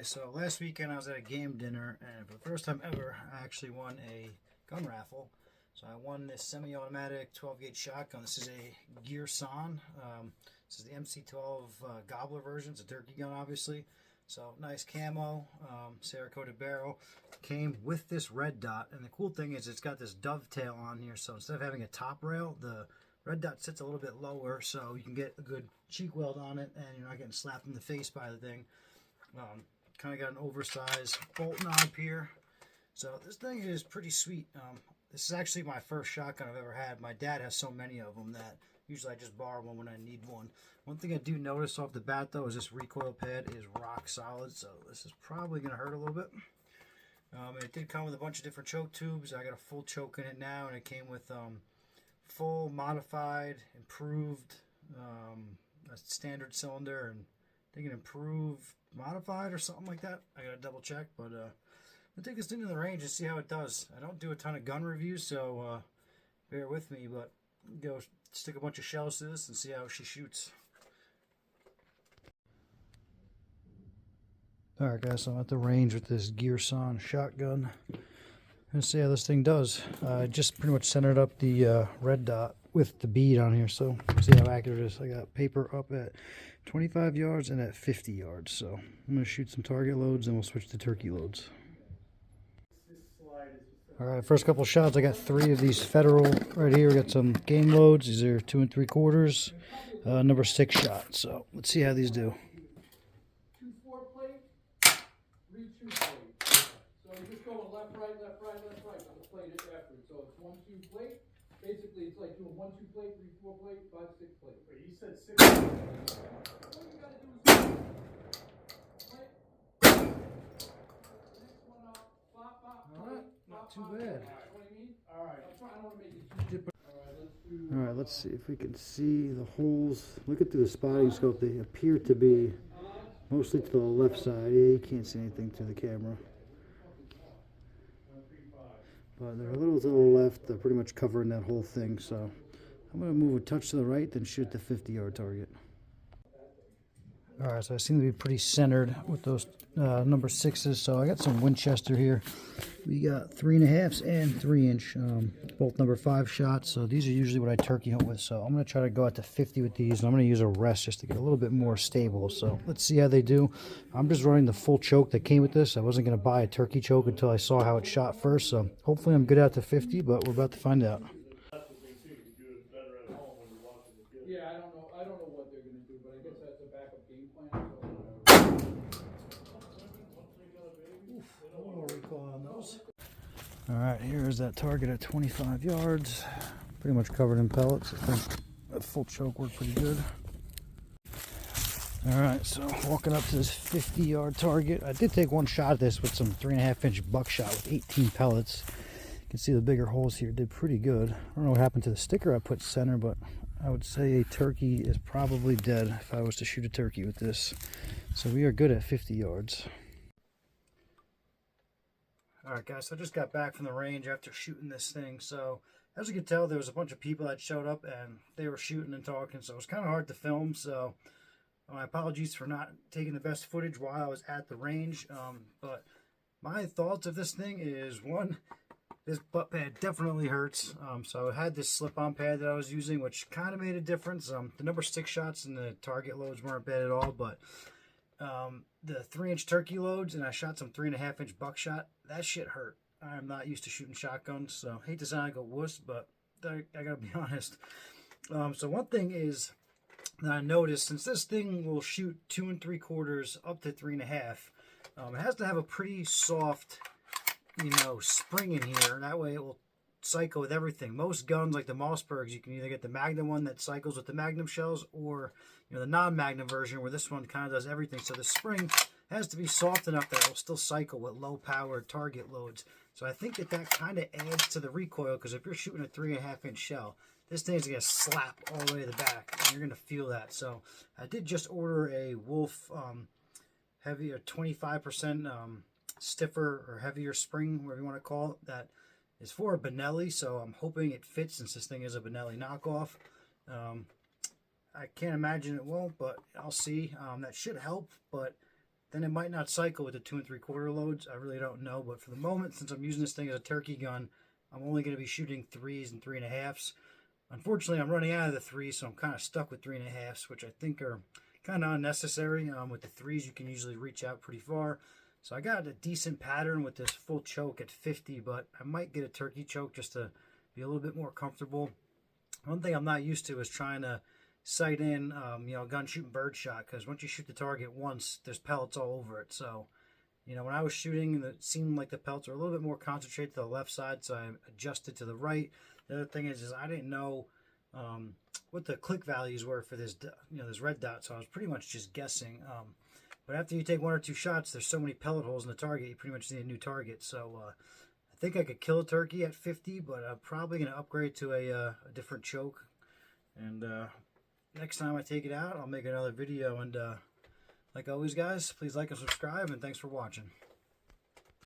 guys, so last weekend I was at a game dinner, and for the first time ever I actually won a gun raffle. So I won this semi-automatic 12-gauge shotgun. This is a Girsan. This is the MC12 Gobler version. It's a turkey gun, obviously. So nice camo, Cerakoted barrel. Came with this red dot, and the cool thing is it's got this dovetail on here. So instead of having a top rail, the red dot sits a little bit lower, so you can get a good cheek weld on it, and you're not getting slapped in the face by the thing. Kind of got an oversized bolt knob here. So this thing is pretty sweet. This is actually my first shotgun I've ever had. My dad has so many of them that usually I just borrow one when I need one. One thing I do notice off the bat though is this recoil pad is rock solid, so this is probably going to hurt a little bit. It did come with a bunch of different choke tubes. I got a full choke in it now, and it came with full, modified, improved, a standard cylinder, and I think an improved modified or something like that. I gotta double check, but I'll take this thing to the range and see how it does. I don't do a ton of gun reviews, so bear with me, but go stick a bunch of shells to this and see how she shoots. Alright guys, so I'm at the range with this Girsan shotgun. Let's see how this thing does. I just pretty much centered up the red dot with the bead on here, so see how accurate it is. I got paper up at 25 yards and at 50 yards. So I'm going to shoot some target loads and we'll switch to turkey loads. Alright, first couple shots, I got 3 of these Federal right here. We got some game loads. These are 2 3/4, number 6 shot. So let's see how these do. 2-4 plate, 3-2 plate. So you just go left, right, left, right, left, right. But the plate is after. So it's 1-2 plate. Basically, it's like doing 1-2 plate, 3-4 plate, 5-6 plate. Wait, you said 6. All you gotta do is plate. The next one up, pop, pop, plate. Not too bad. What I mean? All right. I don't want to make it too. All right, let's see if we can see the holes. Look at through the spotting scope. They appear to be mostly to the left side. Yeah, you can't see anything through the camera. But they're a little to the left. They're pretty much covering that whole thing. So I'm going to move a touch to the right, then shoot the 50-yard target. All right, so I seem to be pretty centered with those number 6s. So I got some Winchester here. We got 3.5s and 3-inch, both number 5 shots. So these are usually what I turkey hunt with. So I'm going to try to go out to 50 with these, and I'm going to use a rest just to get a little bit more stable. So let's see how they do. I'm just running the full choke that came with this. I wasn't going to buy a turkey choke until I saw how it shot first. So hopefully I'm good out to 50, but we're about to find out. Yeah, I don't know what they're gonna do, but I guess that's a backup game plan. A little more recoil on those. All right, here's that target at 25 yards. Pretty much covered in pellets. I think a full choke worked pretty good. All right, so walking up to this 50-yard target. I did take one shot at this with some 3.5-inch buckshot with 18 pellets. You can see the bigger holes here did pretty good. I don't know what happened to the sticker I put center, but I would say a turkey is probably dead if I was to shoot a turkey with this. So we are good at 50 yards. Alright guys, so I just got back from the range after shooting this thing. So as you can tell, there was a bunch of people that showed up and they were shooting and talking, so it was kind of hard to film. So my apologies for not taking the best footage while I was at the range. But my thoughts of this thing is, one, this butt pad definitely hurts. So I had this slip-on pad that I was using, which kind of made a difference. The number 6 shots and the target loads weren't bad at all, but the 3-inch turkey loads, and I shot some 3.5-inch buckshot, that shit hurt. I'm not used to shooting shotguns, so hate to sound like a wuss, but I gotta be honest. So one thing is that I noticed, since this thing will shoot 2 3/4 up to 3.5, it has to have a pretty soft, spring in here. That way it will cycle with everything. Most guns, like the Mossbergs, you can either get the Magnum one that cycles with the Magnum shells, or the non-Magnum version where this one kind of does everything. So the spring has to be soft enough that it will still cycle with low-powered target loads. So I think that kind of adds to the recoil, because if you're shooting a 3.5-inch shell, this thing's going to slap all the way to the back, and you're going to feel that. So I did just order a Wolf heavier 25% stiffer or heavier spring, whatever you want to call it, that is for a Benelli, so I'm hoping it fits since this thing is a Benelli knockoff. I can't imagine it won't, but I'll see. That should help, but then it might not cycle with the 2 3/4 loads. I really don't know, but for the moment, since I'm using this thing as a turkey gun, I'm only going to be shooting 3s and 3.5s. Unfortunately, I'm running out of the 3s, so I'm kind of stuck with 3.5s, which I think are kind of unnecessary. With the 3s, you can usually reach out pretty far. So I got a decent pattern with this full choke at 50, but I might get a turkey choke just to be a little bit more comfortable. One thing I'm not used to is trying to sight in, gun shooting bird shot, because once you shoot the target once, there's pellets all over it. So, when I was shooting, it seemed like the pellets were a little bit more concentrated to the left side, so I adjusted to the right. The other thing is I didn't know what the click values were for this, this red dot, so I was pretty much just guessing. But after you take 1 or 2 shots, there's so many pellet holes in the target, you pretty much need a new target. So I think I could kill a turkey at 50, but I'm probably going to upgrade to a different choke. And next time I take it out, I'll make another video. And like always, guys, please like and subscribe, and thanks for watching.